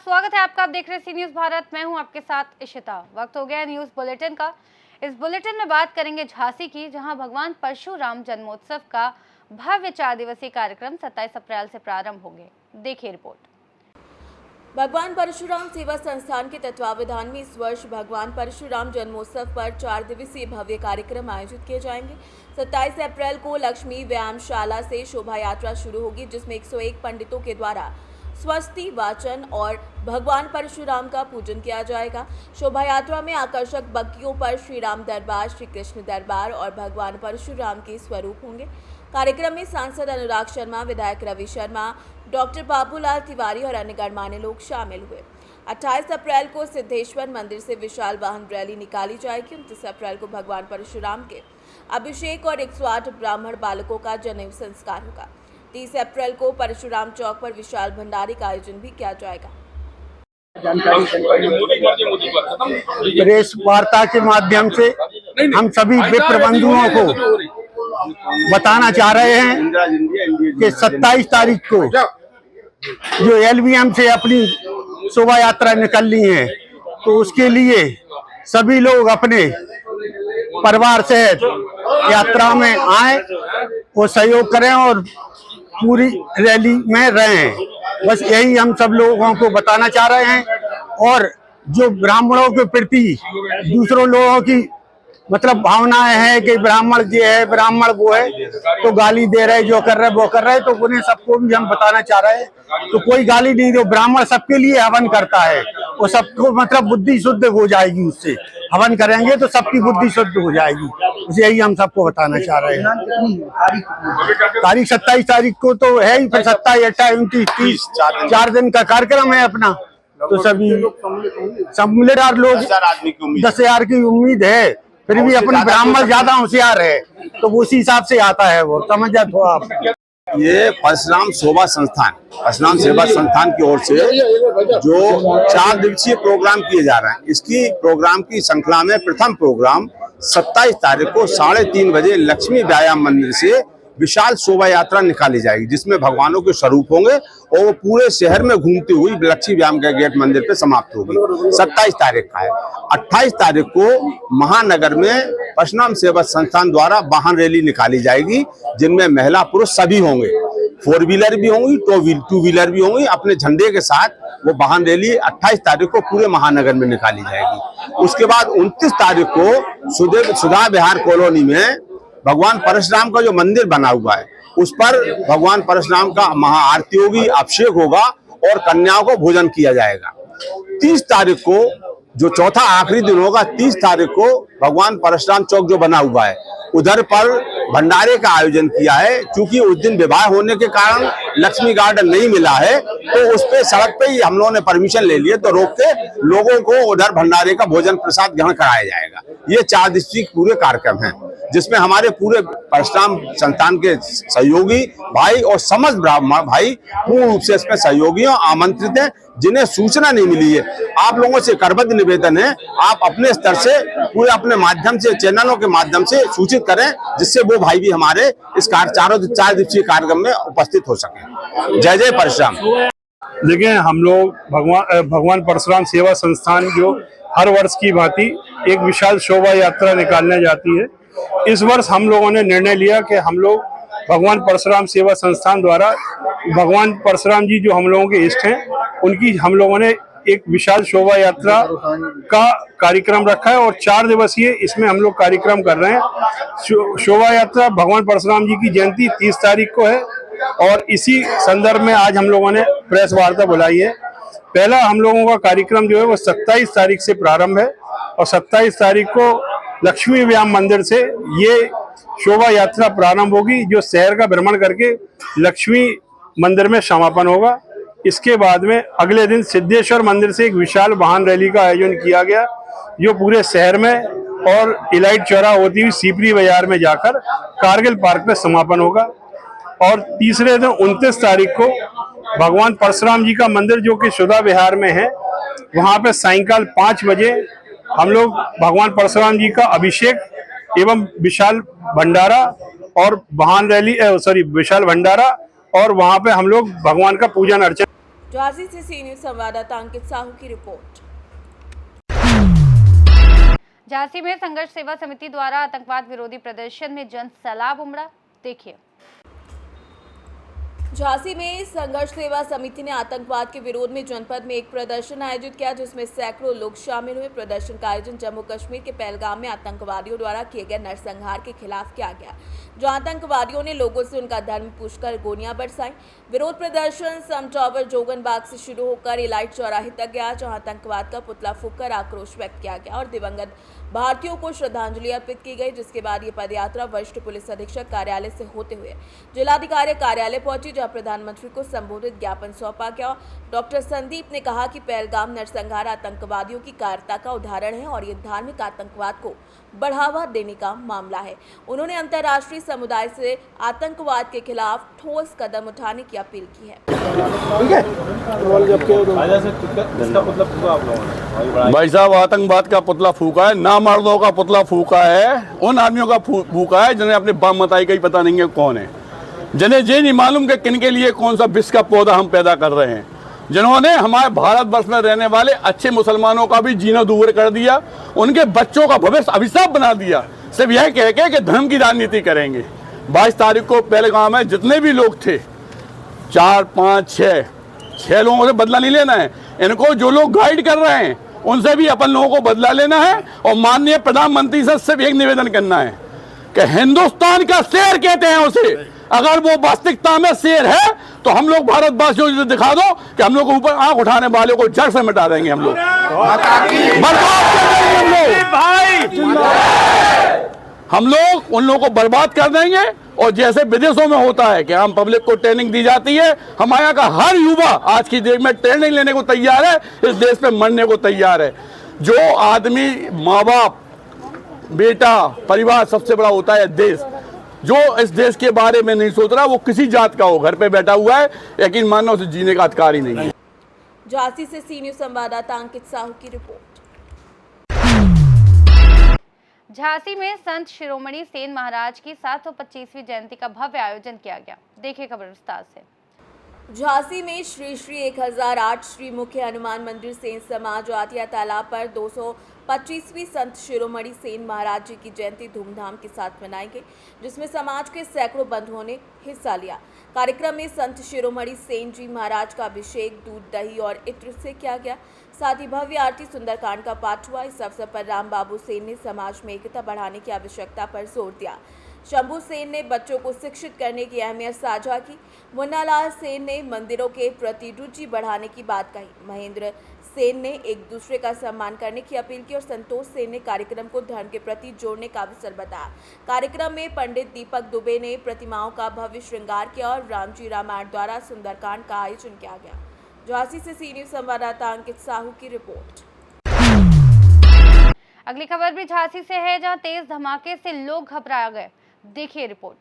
स्वागत है आपका। आप देख रहे हैं सी न्यूज़ भारत। मैं हूं आपके साथ इशिता। वक्त हो गया है न्यूज़ बुलेटिन का। इस बुलेटिन में बात करेंगे झांसी की, जहां भगवान परशुराम जन्मोत्सव का भव्य 4 दिवसीय कार्यक्रम 27 अप्रैल से प्रारंभ होंगे। देखिए रिपोर्ट। भगवान परशुराम सेवा संस्थान के तत्वावधान में इस वर्ष भगवान परशुराम जन्मोत्सव पर 4 दिवसीय भव्य कार्यक्रम आयोजित किए जाएंगे। 27 अप्रैल को लक्ष्मी व्यायामशाला से शोभा यात्रा शुरू होगी, जिसमें 101 पंडितों के द्वारा स्वस्ति वाचन और भगवान परशुराम का पूजन किया जाएगा। शोभा यात्रा में आकर्षक बग्गियों पर श्री राम दरबार, श्री कृष्ण दरबार और भगवान परशुराम के स्वरूप होंगे। कार्यक्रम में सांसद अनुराग शर्मा, विधायक रवि शर्मा, डॉक्टर बाबूलाल तिवारी और अन्य गणमान्य लोग शामिल हुए। 28 अप्रैल को सिद्धेश्वर मंदिर से विशाल वाहन रैली निकाली जाएगी। 29 अप्रैल को भगवान परशुराम के अभिषेक और 108 ब्राह्मण बालकों का जनेऊ संस्कार होगा। 30 अप्रैल को परशुराम चौक पर विशाल भंडारे का आयोजन भी किया जाएगा। प्रेस वार्ता के माध्यम से हम सभी मित्र बंधुओं को बताना चाह रहे हैं कि 27 तारीख को जो एलबीएम से अपनी शोभा यात्रा निकलनी है, तो उसके लिए सभी लोग अपने परिवार सहित यात्रा में आए और सहयोग करें और पूरी रैली में रहें। बस यही हम सब लोगों को बताना चाह रहे हैं। और जो ब्राह्मणों के प्रति दूसरों लोगों की मतलब भावनाएं हैं कि ब्राह्मण ये है, ब्राह्मण वो है, तो गाली दे रहे, जो कर रहे वो कर रहे, तो उन्हें सबको भी हम बताना चाह रहे हैं तो कोई गाली नहीं दो। ब्राह्मण सबके लिए हवन करता है, वो सबको मतलब बुद्धि शुद्ध हो जाएगी। उससे हवन करेंगे तो सबकी बुद्धि शुद्ध हो जाएगी। उसे यही हम सबको बताना चाह रहे हैं। तारीख 27 तारीख को तो है ही, फिर 27, 28, 29, 30 4 दिन का कार्यक्रम है अपना। तो सभी सम्मिलित लोग 10,000 की उम्मीद है। फिर भी अपने ब्राह्मण ज्यादा होशियार है, तो उसी हिसाब से आता है वो, समझ जाते हो आप। ये परशुराम सेवा संस्थान की ओर से जो 4 दिवसीय प्रोग्राम किए जा रहे हैं, इसकी प्रोग्राम की श्रृंखला में प्रथम प्रोग्राम 27 तारीख को 3:30 बजे लक्ष्मी व्यायाम मंदिर से विशाल शोभा यात्रा निकाली जाएगी, जिसमें भगवानों के स्वरूप होंगे और वो पूरे शहर में घूमती हुई लक्ष्मी व्यायाम के गेट मंदिर पे समाप्त होगी। 27 तारीख का है। 28 तारीख को महानगर में परशुराम सेवा संस्थान द्वारा वाहन रैली निकाली जाएगी, जिनमें महिला पुरुष सभी होंगे। 4 व्हीलर भी होंगी, 2 व्हीलर भी होंगी। अपने झंडे के साथ वो वाहन रैली 28 तारीख को पूरे महानगर में निकाली जाएगी। उसके बाद 29 तारीख को सुधा विहार कॉलोनी में भगवान परशुराम का जो मंदिर बना हुआ है, उस पर भगवान परशुराम का महाआरती होगी, अभिषेक होगा और कन्याओं को भोजन किया जाएगा। 30 तारीख को जो चौथा आखिरी दिन होगा, 30 तारीख को भगवान परशुराम चौक जो बना हुआ है, उधर पर भंडारे का आयोजन किया है। क्योंकि उस दिन विवाह होने के कारण लक्ष्मी गार्डन नहीं मिला है, तो उस पे सड़क पे ही हम लोगों ने परमिशन ले लिए, तो रोक के लोगों को उधर भंडारे का भोजन प्रसाद ग्रहण कराया जाएगा। ये 4 दिवसीय पूरे कार्यक्रम हैं, जिसमें हमारे पूरे परशुराम संस्थान के सहयोगी भाई और समस्त ब्राह्मण भाई पूर्ण रूप से इसमें सहयोगी और आमंत्रित हैं। जिन्हें सूचना नहीं मिली है, आप लोगों से करबद्ध निवेदन है, आप अपने स्तर से पूरे अपने माध्यम से, चैनलों के माध्यम से सूचित करें, जिससे वो भाई भी हमारे इस 4 दिवसीय कार्यक्रम में उपस्थित हो सके। जय जय परशुराम। देखिए, हम लोग भगवान परशुराम सेवा संस्थान जो हर वर्ष की भांति एक विशाल शोभा यात्रा निकालने जाती है, इस वर्ष हम लोगों ने निर्णय लिया कि हम लोग भगवान परशुराम सेवा संस्थान द्वारा भगवान परशुराम जी जो हम लोगों के इष्ट हैं, उनकी हम लोगों ने एक विशाल शोभा यात्रा का कार्यक्रम रखा है और 4 दिवसीय इसमें हम लोग कार्यक्रम कर रहे हैं। शोभा यात्रा भगवान परशुराम जी की जयंती 30 तारीख को है और इसी संदर्भ में आज हम लोगों ने प्रेस वार्ता बुलाई है। पहला हम लोगों का कार्यक्रम जो है वो 27 तारीख से प्रारंभ है और 27 तारीख को लक्ष्मी व्यायाम मंदिर से ये शोभा यात्रा प्रारंभ होगी, जो शहर का भ्रमण करके लक्ष्मी मंदिर में समापन होगा। इसके बाद में अगले दिन सिद्धेश्वर मंदिर से एक विशाल वाहन रैली का आयोजन किया गया, जो पूरे शहर में और इलाइट चौराहा होती हुई सीपरी बाजार में जाकर कारगिल पार्क में समापन होगा। और तीसरे दिन 29 तारीख को भगवान परशुराम जी का मंदिर जो कि सुधा विहार में है, वहां पे सायंकाल 5 बजे हम लोग भगवान परशुराम जी का अभिषेक एवं विशाल भंडारा और वाहन रैली विशाल भंडारा और वहां पे हम लोग भगवान का पूजन अर्चन झांसी से सी न्यूज संवाददाता अंकित साहू की रिपोर्ट। झांसी में संघर्ष सेवा समिति द्वारा आतंकवाद विरोधी प्रदर्शन में जन सैलाब उमड़ा। देखिए। झांसी में संघर्ष सेवा समिति ने आतंकवाद के विरोध में जनपद में एक प्रदर्शन आयोजित किया, जिसमें सैकड़ों लोग शामिल हुए। प्रदर्शन का आयोजन जम्मू कश्मीर के पहलगाम में आतंकवादियों द्वारा किए गए नरसंहार के खिलाफ किया गया, जहां आतंकवादियों ने लोगों से उनका धर्म पूछकर गोलियां बरसाई। विरोध प्रदर्शन सम टावर जोगन बाग से शुरू होकर इलाइट चौराहे तक गया, जहां आतंकवाद का पुतला फूंककर आक्रोश व्यक्त किया गया और दिवंगत भारतीयों को श्रद्धांजलि अर्पित की गई। जिसके बाद ये पदयात्रा वरिष्ठ पुलिस अधीक्षक कार्यालय से होते हुए जिलाधिकारी कार्यालय पहुंची, जहां प्रधानमंत्री को संबोधित ज्ञापन सौंपा गया। डॉक्टर संदीप ने कहा कि पहलगाम नरसंहार आतंकवादियों की कायरता का उदाहरण है और ये धार्मिक आतंकवाद को बढ़ावा देने का मामला है। उन्होंने अंतर्राष्ट्रीय समुदाय से आतंकवाद के खिलाफ ठोस कदम उठाने की अपील की है। भाई साहब, आतंकवाद का पुतला फूका है, नामर्दों का पुतला फूका है, उन आदमियों का फूका है जिन्हें अपने बाप मताई का ही पता नहीं है कौन है, जिन्हें ये नहीं मालूम कि किन के लिए कौन सा विष का पौधा हम पैदा कर रहे हैं, जिन्होंने हमारे भारतवर्ष में रहने वाले अच्छे मुसलमानों का भी जीना दूर कर दिया, उनके बच्चों का भविष्य अभिशाप बना दिया, सिर्फ यह कह के कि धर्म की राजनीति करेंगे। 22 तारीख को पहलगाम में जितने भी लोग थे, 4, 5, 6 लोगों से बदला नहीं लेना है। इनको जो लोग गाइड कर रहे हैं उनसे भी अपन लोगों को बदला लेना है और माननीय प्रधानमंत्री से सिर्फ एक निवेदन करना है कि हिंदुस्तान का शेर कहते हैं उसे, अगर वो वास्तविकता में शेर है तो हम लोग भारतवासियों को दिखा दो कि हम लोग ऊपर आंख उठाने वाले को जड़ से मिटा देंगे, हम लोग बर्बाद कर देंगे, हम लोग उन लोगों को बर्बाद कर देंगे। और जैसे विदेशों में होता है कि हम पब्लिक को ट्रेनिंग दी जाती है, हमारे यहाँ का हर युवा आज की डेट में ट्रेनिंग लेने को तैयार है, इस देश पे मरने को तैयार है। जो आदमी, माँ बाप, बेटा, परिवार सबसे बड़ा होता है देश। जो इस देश के बारे में नहीं सोच रहा वो किसी जात का हो, घर पे बैठा हुआ है, यकीन मानना उसे जीने का अधिकार ही नहीं है। झांसी से सी न्यूज संवाददाता अंकित साहू की रिपोर्ट। झांसी में संत शिरोमणि सेन महाराज की 725वीं जयंती का भव्य आयोजन किया गया। देखिए खबर विस्तार से। झांसी में श्री श्री 1008 श्री मुख्य हनुमान मंदिर सेन समाज आतिया तालाब पर 225वीं संत शिरोमणि सेन महाराज जी की जयंती धूमधाम के साथ मनाई गई, जिसमें समाज के सैकड़ों बंधुओं ने हिस्सा लिया। कार्यक्रम में संत शिरोमणि सेन जी महाराज का अभिषेक दूध, दही और इत्र से किया गया। साथ ही भव्य आरती सुंदरकांड का पाठ हुआ। इस अवसर पर राम बाबू सेन ने समाज में एकता बढ़ाने की आवश्यकता पर जोर दिया। शंभू सेन ने बच्चों को शिक्षित करने की अहमियत साझा की। मुन्नालाल सेन ने मंदिरों के प्रति रुचि बढ़ाने की बात कही। महेंद्र सेन ने एक दूसरे का सम्मान करने की अपील की और संतोष सेन ने कार्यक्रम को धर्म के प्रति जोड़ने का अवसर बताया। कार्यक्रम में पंडित दीपक दुबे ने प्रतिमाओं का भव्य श्रृंगार किया और रामजी रामायण द्वारा सुंदरकांड का आयोजन किया गया। झांसी से सी न्यूज संवाददाता अंकित साहू की रिपोर्ट। अगली खबर भी झांसी से है, जहां तेज धमाके से लोग घबरा गए। देखिए रिपोर्ट।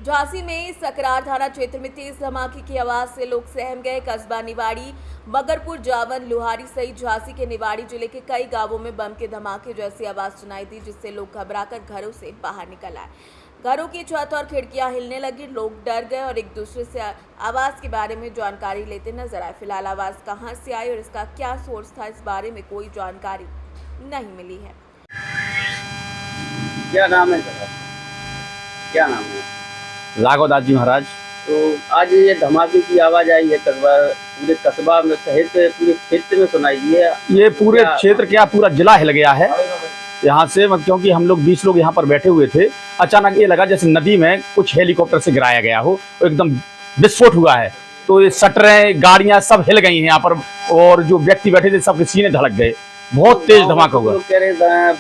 झांसी में सकरार थाना क्षेत्र में तेज धमाके की आवाज से लोग सहम गए। कस्बा निवाड़ी, मगरपुर, जावन, लुहारी सहित झांसी के निवाड़ी जिले के कई गांवों में बम के धमाके जैसी आवाज सुनाई दी, जिससे लोग घबराकर घरों से बाहर निकल आए। घरों की छत और खिड़कियां हिलने लगी। लोग डर गए और एक दूसरे से आवाज के बारे में जानकारी लेते नजर आए। फिलहाल आवाज कहां से आई और इसका क्या सोर्स था, इस बारे में कोई जानकारी नहीं मिली है। क्या नाम है सर? क्या नाम है? लाघवदास जी महाराज। तो आज ये धमाके की आवाज आई है, पूरे कस्बा में सहित पूरे क्षेत्र में सुनाई दी है। ये पूरे क्षेत्र क्या, पूरा जिला हिल गया है यहाँ से, क्योंकि हम लोग 20 लोग यहाँ पर बैठे हुए थे। अचानक ये लगा जैसे नदी में कुछ हेलीकॉप्टर से गिराया गया हो, एकदम विस्फोट हुआ है। तो ये शटरें, गाड़ियां सब हिल गई हैं यहाँ पर, और जो व्यक्ति बैठे थे सबके सीने धड़क गए। बहुत तेज धमाका हुआ। कह रहे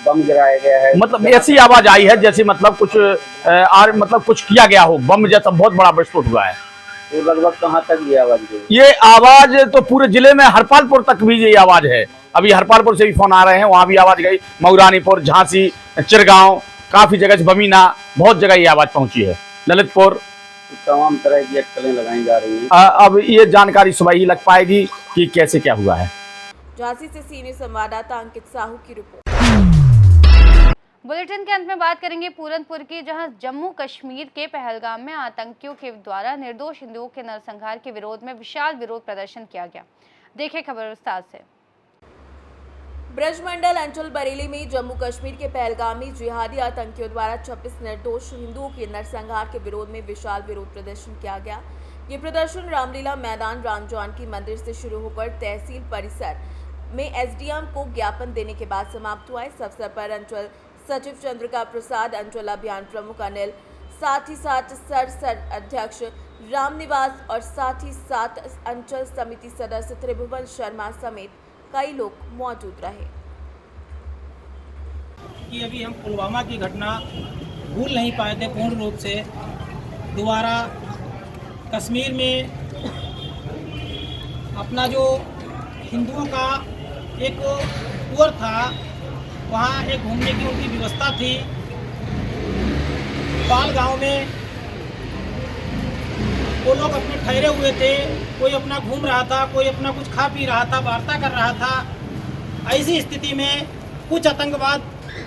बम गिराया गया है, मतलब ऐसी आवाज आई है जैसे मतलब कुछ किया गया हो, बम जैसा बहुत बड़ा विस्फोट हुआ है। तो लगभग कहाँ तक ये आवाज गई? ये आवाज तो पूरे जिले में हरपालपुर तक भी ये आवाज है। अभी हरपालपुर से भी फोन आ रहे हैं, वहां भी आवाज गई। मऊरानीपुर, झांसी, चिरगांव, काफी जगह, बमीना, बहुत जगह ये आवाज पहुंची है। ललितपुर, तमाम तरह की अटकलें लगाई जा रही हैं। अब ये जानकारी सुबह ही लग पाएगी कि कैसे क्या हुआ है। झांसी से सीनियर संवाददाता अंकित साहू की रिपोर्ट। बुलेटिन के अंत में बात करेंगे पूरनपुर की, जहां जम्मू कश्मीर के पहलगाम में आतंकियों के द्वारा निर्दोष हिंदुओं के नरसंहार के विरोध में विशाल विरोध प्रदर्शन किया गया। देखें खबर विस्तार से। ब्रजमंडल अंचल बरेली में जम्मू कश्मीर के पहलगाम में जिहादी आतंकियों द्वारा 26 निर्दोष हिंदुओं के नरसंहार के विरोध में विशाल विरोध प्रदर्शन किया गया। ये प्रदर्शन रामलीला मैदान राम जानकी मंदिर से शुरू होकर तहसील परिसर में एसडीएम को ज्ञापन देने के बाद समाप्त हुआ। इस अवसर पर अंचल सचिव चंद्रिका प्रसाद, अंचल अभियान प्रमुख अनिल, साथ ही साथ सर अध्यक्ष रामनिवास और साथ ही साथ अंचल समिति सदस्य त्रिभुवन शर्मा समेत कई लोग मौजूद रहे। कि अभी हम पुलवामा की घटना भूल नहीं पाए थे पूर्ण रूप से। दोबारा कश्मीर में अपना जो हिंदुओं का एक टूर था, वहाँ एक घूमने की उनकी व्यवस्था थी। पाल गांव में वो लोग अपने ठहरे हुए थे, कोई अपना घूम रहा था, कोई अपना कुछ खा पी रहा था, वार्ता कर रहा था। ऐसी स्थिति में कुछ आतंकवाद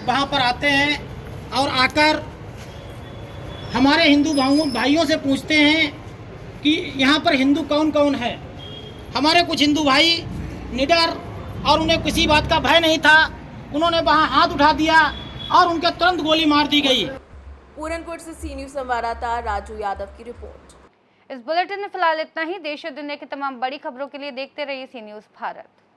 वहाँ पर आते हैं और आकर हमारे हिंदू भाइयों से पूछते हैं कि यहाँ पर हिंदू कौन कौन है। हमारे कुछ हिंदू भाई निडर और उन्हें किसी बात का भय नहीं था, उन्होंने वहाँ हाथ उठा दिया और उनके तुरंत गोली मार दी गई। पूरनपुर से सी न्यूज़ संवाददाता राजू यादव की रिपोर्ट। इस बुलेटिन में फिलहाल इतना ही। देश और दुनिया की तमाम बड़ी खबरों के लिए देखते रहिए सी न्यूज़ भारत।